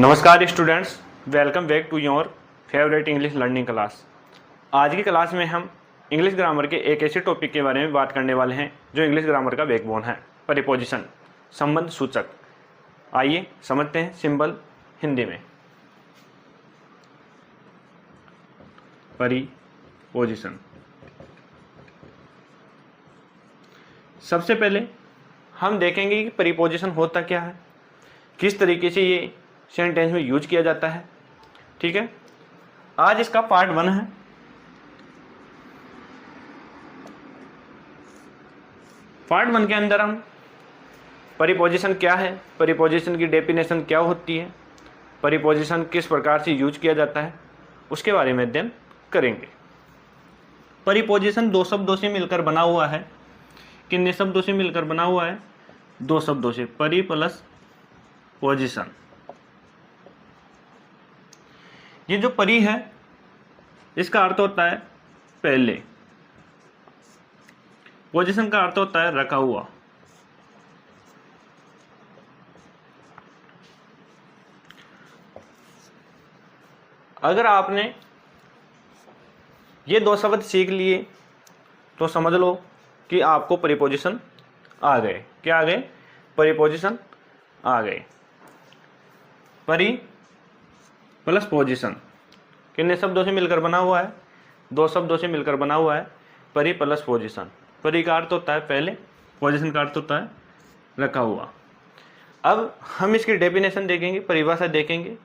नमस्कार students, welcome back to your favourite English learning class. आज की क्लास में हम इंग्लिश ग्रामर के एक ऐसे टॉपिक के बारे में बात करने वाले हैं जो इंग्लिश ग्रामर का बैकबोन है, प्रीपोजिशन, संबंध सूचक। आइए समझते हैं सिंपल हिंदी में। प्रीपोजिशन, सबसे पहले हम देखेंगे कि प्रीपोजिशन होता क्या है, किस तरीके से ये सेंटेंस में यूज किया जाता है। ठीक है, आज इसका पार्ट 1 है। पार्ट 1 के अंदर हम प्रीपोजिशन क्या है, प्रीपोजिशन की डेफिनेशन क्या होती है, प्रीपोजिशन किस प्रकार से यूज किया जाता है, उसके बारे में अध्ययन करेंगे। प्रीपोजिशन दो शब्दों से मिलकर बना हुआ है। कितने शब्दों से मिलकर बना हुआ है? दो शब्दों से, परी प्लस पोजिशन। ये जो परी है इसका अर्थ होता है पहले, पोजीशन का अर्थ होता है रखा हुआ। अगर आपने ये दो शब्द सीख लिए तो समझ लो कि आपको प्रीपोजिशन आ गए। क्या आ गए? प्रीपोजिशन आ गए। परी प्लस पोजीशन कितने शब्दों से मिलकर बना हुआ है? दो शब्दों से मिलकर बना हुआ है, परी प्लस पोजीशन। परी का अर्थ होता है पहले, पोजीशन का अर्थ होता है रखा हुआ। अब हम इसकी डेफिनेशन देखेंगे, परिभाषा देखेंगे,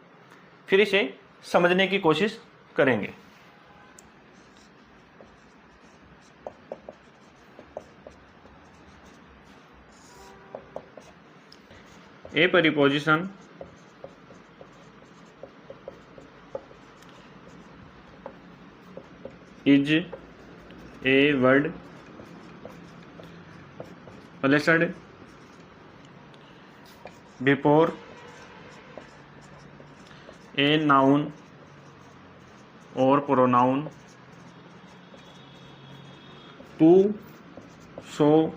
फिर इसे समझने की कोशिश करेंगे। ए preposition is a word placed before a noun or pronoun to show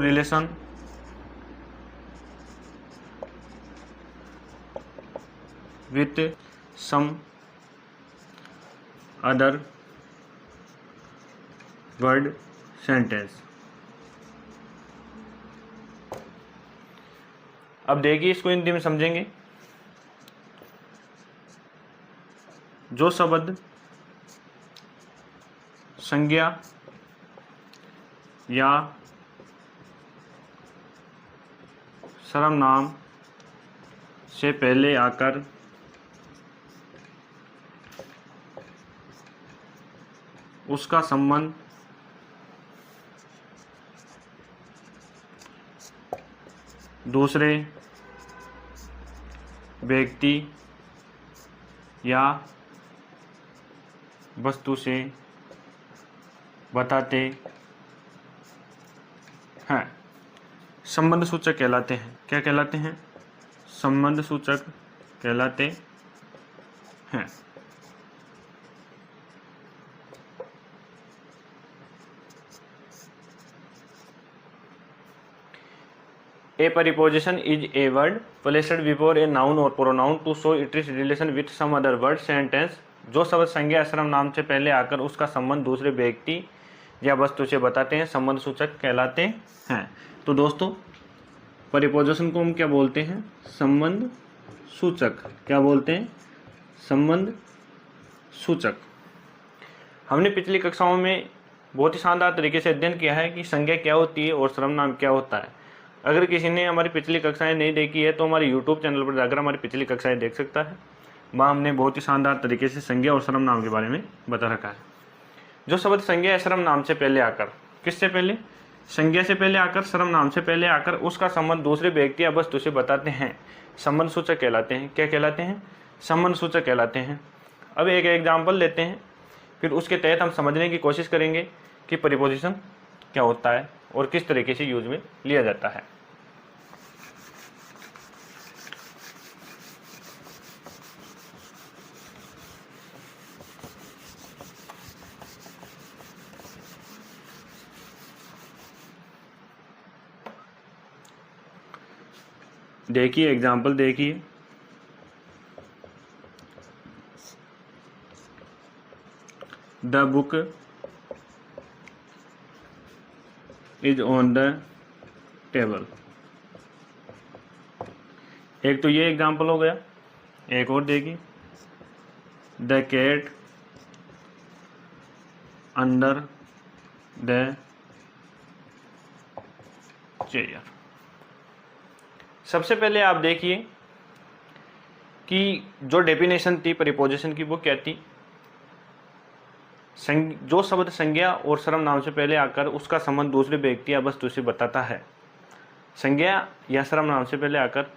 relation with some other word sentence। अब देखिए, इसको हिंदी में समझेंगे। जो शब्द संज्ञा या सर्वनाम से पहले आकर उसका संबंध दूसरे व्यक्ति या वस्तु से बताते हैं, संबंध सूचक कहलाते हैं। क्या कहलाते हैं? संबंध सूचक कहलाते हैं। A preposition is a word placed before a noun or pronoun to show its relation with some other word sentence। जो शब्द संज्ञा सर्वनाम से पहले आकर उसका संबंध दूसरे व्यक्ति या वस्तु से बताते हैं, संबंध सूचक कहलाते हैं। तो दोस्तों, प्रीपोजिशन को हम क्या बोलते हैं? संबंध सूचक। क्या बोलते हैं? संबंध सूचक। हमने पिछली कक्षाओं में बहुत ही शानदार तरीके से अध्ययन किया है कि संज्ञा क्या होती है और सर्वनाम क्या होता है। अगर किसी ने हमारी पिछली कक्षाएं नहीं देखी है तो हमारे YouTube चैनल पर जाकर हमारी पिछली कक्षाएं देख सकता है। वहाँ हमने बहुत ही शानदार तरीके से संज्ञा और सर्वनाम के बारे में बता रखा है। जो शब्द संज्ञा या सर्वनाम से पहले आकर, किससे पहले? संज्ञा से पहले आकर, सर्वनाम से पहले आकर उसका संबंध दूसरे व्यक्ति या वस्तु से बताते हैं, संबंध सूचक कहलाते हैं। क्या कहलाते हैं? संबंध सूचक कहलाते हैं। अब एक एग्जाम्पल लेते हैं, फिर उसके तहत हम समझने की कोशिश करेंगे कि प्रीपोजिशन क्या होता है और किस तरीके से यूज में लिया जाता है। देखिए एग्जाम्पल देखिए, the book is on the table. एक तो ये एग्जाम्पल हो गया, एक और देखिए, the cat under the chair. सबसे पहले आप देखिए कि जो डेफिनेशन थी प्रीपोजिशन की वो क्या थी। जो शब्द संज्ञा और सर्वनाम से पहले आकर उसका संबंध दूसरे व्यक्ति या वस्तु से बताता है, संज्ञा या सर्वनाम से पहले आकर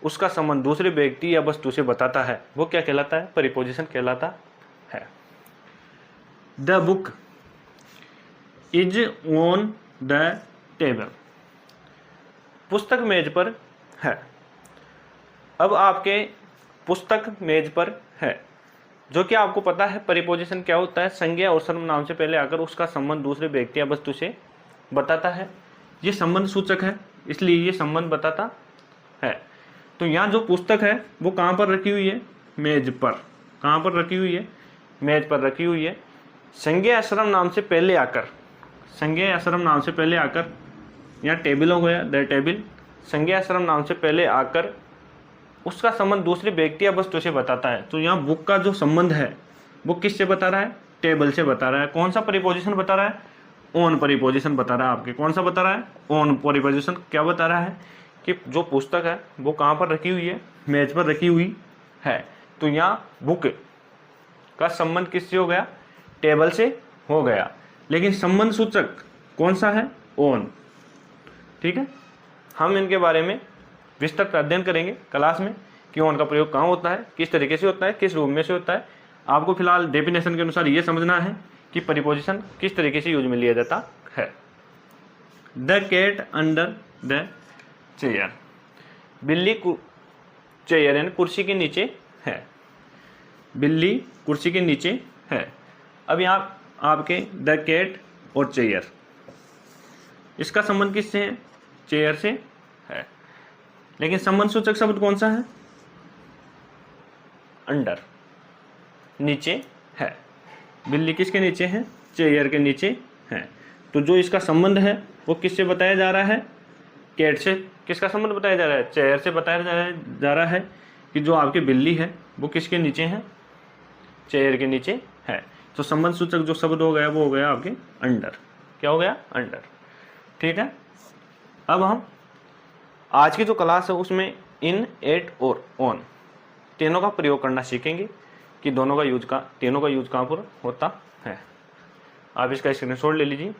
उसका संबंध दूसरे व्यक्ति या वस्तु से बताता है, वो क्या कहलाता है? प्रीपोजिशन कहलाता है। The book is on the table, पुस्तक मेज पर है। अब आपके पुस्तक मेज पर है, जो कि आपको पता है प्रीपोजिशन क्या होता है, संज्ञा और सर्वनाम से पहले आकर उसका संबंध दूसरे व्यक्ति या वस्तु से बताता है। ये संबंध सूचक है, इसलिए ये संबंध बताता है। तो यहाँ जो पुस्तक है वो कहाँ पर रखी हुई है? मेज पर। कहाँ पर रखी हुई है? मेज पर रखी हुई है। संज्ञा या सर्वनाम से पहले आकर, संज्ञा या सर्वनाम से पहले आकर, यहाँ टेबल हो गया, द टेबल। संज्ञा या सर्वनाम से पहले आकर उसका संबंध दूसरे व्यक्ति या वस्तु से बताता है। तो यहाँ बुक का जो संबंध है वो किससे बता रहा है? टेबल से बता रहा है। कौन सा प्रीपोजिशन बता रहा है? ऑन प्रीपोजिशन बता रहा है आपके। कौन सा बता रहा है? On preposition. क्या बता रहा है? कि जो पुस्तक है वो कहाँ पर रखी हुई है? मेज पर रखी हुई है। तो यहाँ बुक का संबंध किससे हो गया? टेबल से हो गया। लेकिन संबंध सूचक कौन सा है? ऑन। ठीक है, हम इनके बारे में विस्तृत अध्ययन करेंगे क्लास में कि ऑन का प्रयोग कहाँ होता है, किस तरीके से होता है, किस रूप में से होता है। आपको फिलहाल डेफिनेशन के अनुसार ये समझना है कि प्रीपोजिशन किस तरीके से यूज में लिया जाता है। The cat under the chair, बिल्ली चेयर यानी कुर्सी के नीचे है। बिल्ली कुर्सी के नीचे है। अब यहाँ आपके द कैट और चेयर, इसका संबंध किससे है? चेयर से है। लेकिन संबंध सूचक शब्द कौन सा है? अंडर, नीचे है। बिल्ली किसके नीचे है? चेयर के नीचे है। तो जो इसका संबंध है वो किससे बताया जा रहा है? कैट से। किसका संबंध बताया जा रहा है? चेयर से बताया जा रहा है कि जो आपकी बिल्ली है वो किसके नीचे है? चेयर के नीचे है। तो संबंध सूचक जो शब्द हो गया वो हो गया आपके अंडर। क्या हो गया? अंडर। ठीक है, अब हम आज की जो क्लास है उसमें इन, एट और ऑन तीनों का प्रयोग करना सीखेंगे कि तीनों का यूज कहाँ पर होता है। आप इसका स्क्रीनशॉट ले लीजिए।